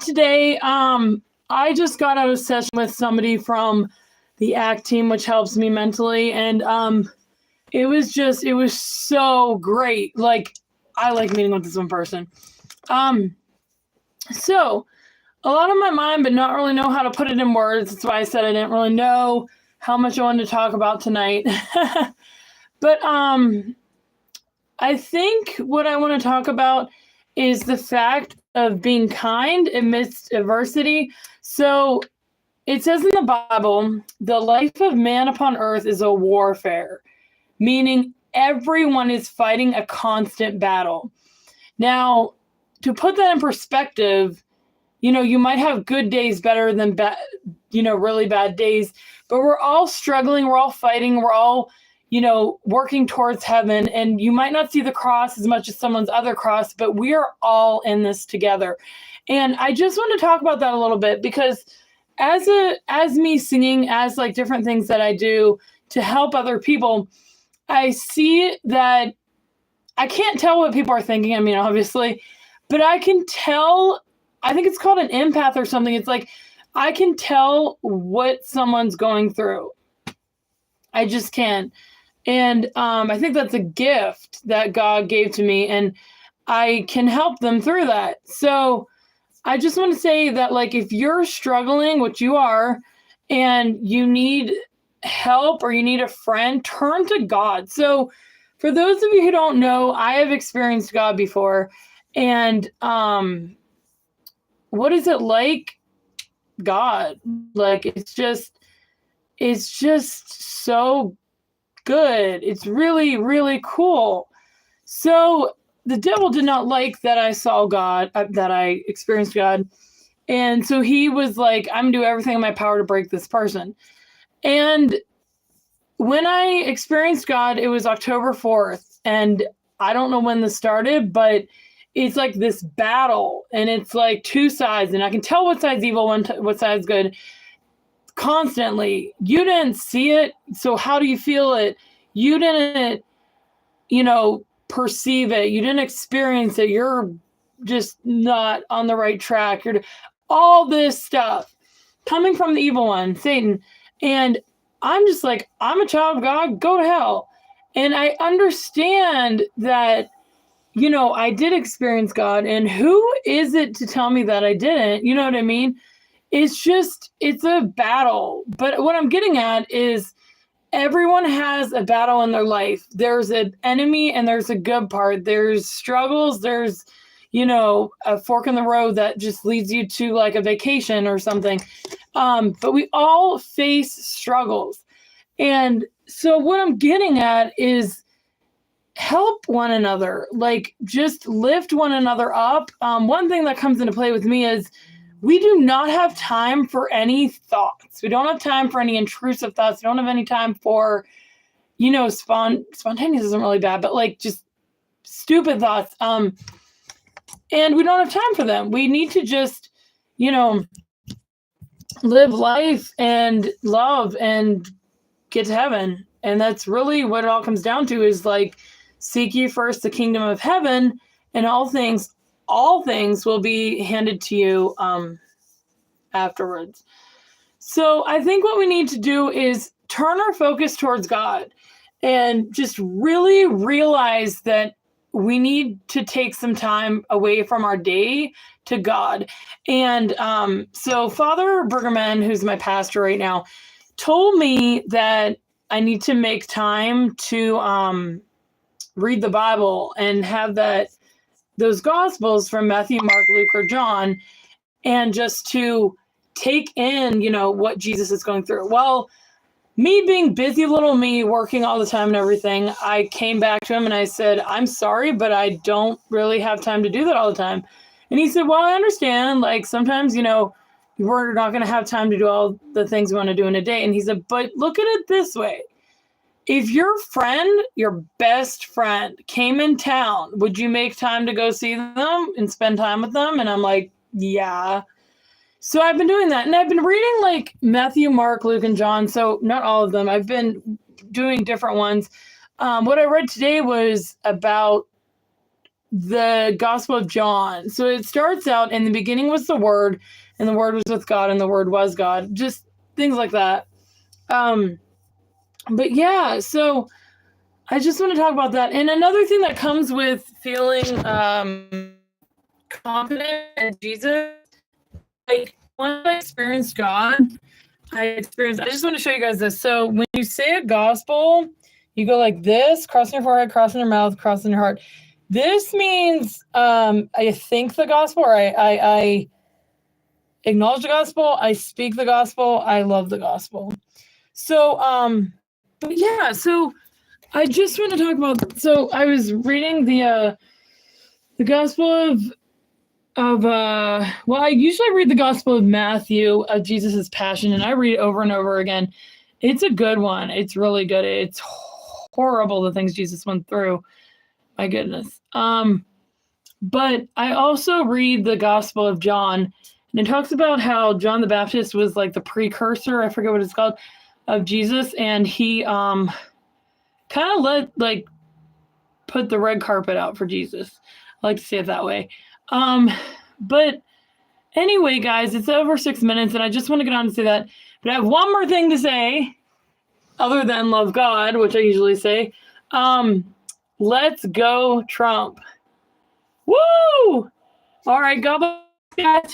today, I just got out of session with somebody from the ACT team, which helps me mentally, and it was so great. Like, I like meeting with this one person. So a lot on my mind, but not really know how to put it in words. That's why I said I didn't really know how much I wanted to talk about tonight. But I think what I want to talk about is the fact of being kind amidst adversity. So it says in the Bible, the life of man upon earth is a warfare, meaning everyone is fighting a constant battle. Now, to put that in perspective, you might have good days better than really bad days, but we're all struggling, we're all fighting, we're all working towards heaven, and you might not see the cross as much as someone's other cross, but we are all in this together. And I just want to talk about that a little bit, because as me singing, as like different things that I do to help other people, I see that I can't tell what people are thinking. I mean, obviously, but I can tell. I think it's called an empath or something. It's like I can tell what someone's going through. I just can. And I think that's a gift that God gave to me, and I can help them through that. So I just want to say that, like, if you're struggling, which you are, and you need help or you need a friend, turn to God. So for those of you who don't know, I have experienced God before. And what is it like? God, like, it's just so good. It's really, really cool. So the devil did not like that I saw God, that I experienced God. And so he was like, I'm gonna do everything in my power to break this person. And when I experienced God, it was October 4th. And I don't know when this started, but it's like this battle, and it's like two sides, and I can tell what side's evil, what side's good constantly. You didn't see it, so how do you feel it? You didn't, perceive it. You didn't experience it. You're just not on the right track. You're all this stuff coming from the evil one, Satan. And I'm just like, I'm a child of God, go to hell. And I understand that, I did experience God, and who is it to tell me that I didn't? You know what I mean? It's a battle. But what I'm getting at is everyone has a battle in their life. There's an enemy and there's a good part. There's struggles. There's, a fork in the road that just leads you to like a vacation or something. But we all face struggles. And so what I'm getting at is help one another, like just lift one another up. One thing that comes into play with me is we do not have time for any thoughts. We don't have time for any intrusive thoughts. We don't have any time for, spontaneous isn't really bad, but like just stupid thoughts. And we don't have time for them. We need to just, live life and love and get to heaven. And that's really what it all comes down to, is like, seek ye first the kingdom of heaven, and all things will be handed to you afterwards. So I think what we need to do is turn our focus towards God and just really realize that we need to take some time away from our day to God. And so Father Bergerman, who's my pastor right now, told me that I need to make time to read the Bible and have those Gospels from Matthew, Mark, Luke, or John, and just to take in, what Jesus is going through. Well, me being busy little me, working all the time and everything, I came back to him and I said, I'm sorry, but I don't really have time to do that all the time. And he said, well, I understand. Like, sometimes, we're not going to have time to do all the things we want to do in a day. And he said, but look at it this way. If your friend, your best friend, came in town, would you make time to go see them and spend time with them? And I'm like, yeah. So I've been doing that. And I've been reading like Matthew, Mark, Luke, and John. So not all of them. I've been doing different ones. What I read today was about the Gospel of John. So it starts out, in the beginning was the Word, and the Word was with God, and the Word was God. Just things like that. But yeah, so I just want to talk about that. And another thing that comes with feeling confident in Jesus, like when I experienced God, I just want to show you guys this. So when you say a gospel, you go like this, crossing your forehead, crossing your mouth, crossing your heart. This means I think the gospel, or I acknowledge the gospel, I speak the gospel, I love the gospel. So, but yeah, so I just want to talk about, so I was reading the gospel well, I usually read the Gospel of Matthew, of Jesus' Passion, and I read it over and over again. It's a good one. It's really good. It's horrible, the things Jesus went through. My goodness. But I also read the Gospel of John, and it talks about how John the Baptist was like the precursor, I forget what it's called, of Jesus, and he kind of put the red carpet out for Jesus. I like to say it that way. But anyway, guys, it's over 6 minutes, and I just want to get on and say that. But I have one more thing to say, other than love God, which I usually say. Let's go, Trump. Woo! All right, God bless, guys.